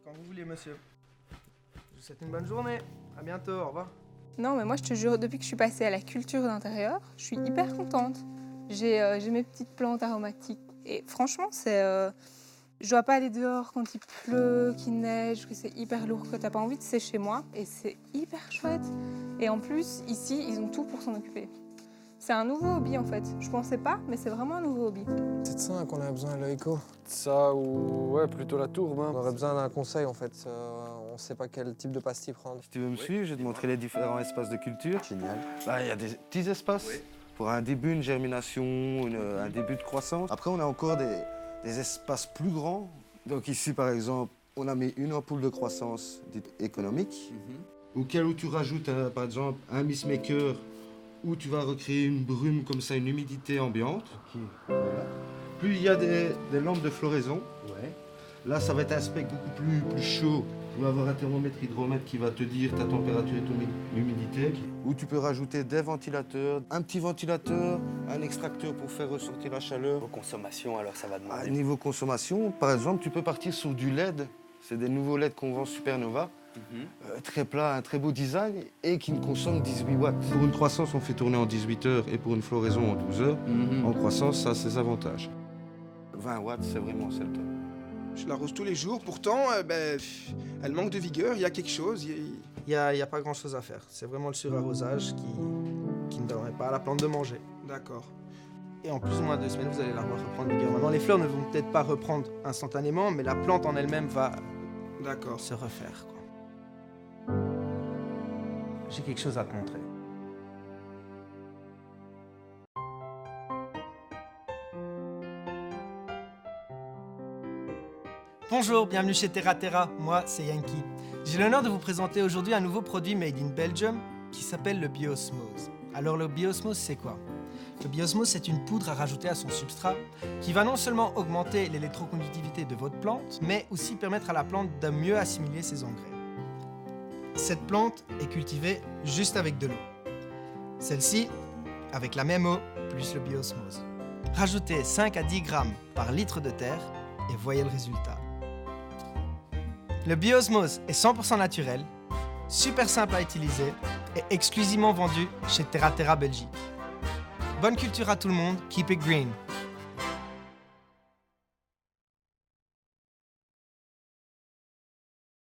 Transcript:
Quand vous voulez, monsieur. Je vous souhaite une bonne journée. À bientôt, au revoir. Non, mais moi, je te jure, depuis que je suis passée à la culture d'intérieur, je suis hyper contente. J'ai mes petites plantes aromatiques. Et franchement, je dois pas aller dehors quand il pleut, qu'il neige, que c'est hyper lourd, que t'as pas envie de sécher moi. Et c'est hyper chouette. Et en plus, ici, ils ont tout pour s'en occuper. C'est un nouveau hobby, en fait. Je pensais pas, mais c'est vraiment un nouveau hobby. C'est de ça qu'on a besoin à l'Oeco. Ça ou ouais, plutôt la tourbe. On aurait besoin d'un conseil en fait. On ne sait pas quel type de pastilles prendre. Si tu veux me suivre, je vais te montrer les différents espaces de culture. Génial. Là, il y a des petits espaces pour un début, une germination, un début de croissance. Après, on a encore des espaces plus grands. Donc ici, par exemple, on a mis une ampoule de croissance dite économique, auquel où tu rajoutes, par exemple, un mist-maker où tu vas recréer une brume comme ça, une humidité ambiante. Voilà. Puis il y a des lampes de floraison. Là, ça va être un spectre beaucoup plus chaud. Tu vas avoir un thermomètre hydromètre qui va te dire ta température et ton humidité. Où tu peux rajouter des ventilateurs, un petit ventilateur, un extracteur pour faire ressortir la chaleur. Aux consommations, alors ça va demander. Niveau consommation, par exemple, tu peux partir sur du LED. C'est des nouveaux LED qu'on vend Supernova. Très plat, un très beau design et qui ne consomme 18 watts. Pour une croissance, on fait tourner en 18 heures et pour une floraison en 12 heures. En croissance, ça a ses avantages. 20 watts, c'est vraiment le top. Je l'arrose tous les jours, pourtant, elle manque de vigueur, il y a quelque chose. Il y a pas grand-chose à faire. C'est vraiment le surarrosage qui ne donnerait pas à la plante de manger. D'accord. Et en plus ou moins 2 semaines, vous allez la voir reprendre vigueur. Maintenant, les fleurs ne vont peut-être pas reprendre instantanément, mais la plante en elle-même va se refaire, quoi. J'ai quelque chose à te montrer. Bonjour, bienvenue chez Terra Terra, moi c'est Yankee. J'ai l'honneur de vous présenter aujourd'hui un nouveau produit made in Belgium qui s'appelle le Biosmose. Alors le Biosmose c'est quoi? Le Biosmose c'est une poudre à rajouter à son substrat qui va non seulement augmenter l'électroconductivité de votre plante, mais aussi permettre à la plante de mieux assimiler ses engrais. Cette plante est cultivée juste avec de l'eau. Celle-ci avec la même eau plus le Biosmose. Rajoutez 5 à 10 grammes par litre de terre et voyez le résultat. Le Biosmose est 100% naturel, super simple à utiliser et exclusivement vendu chez Terra Terra Belgique. Bonne culture à tout le monde, keep it green!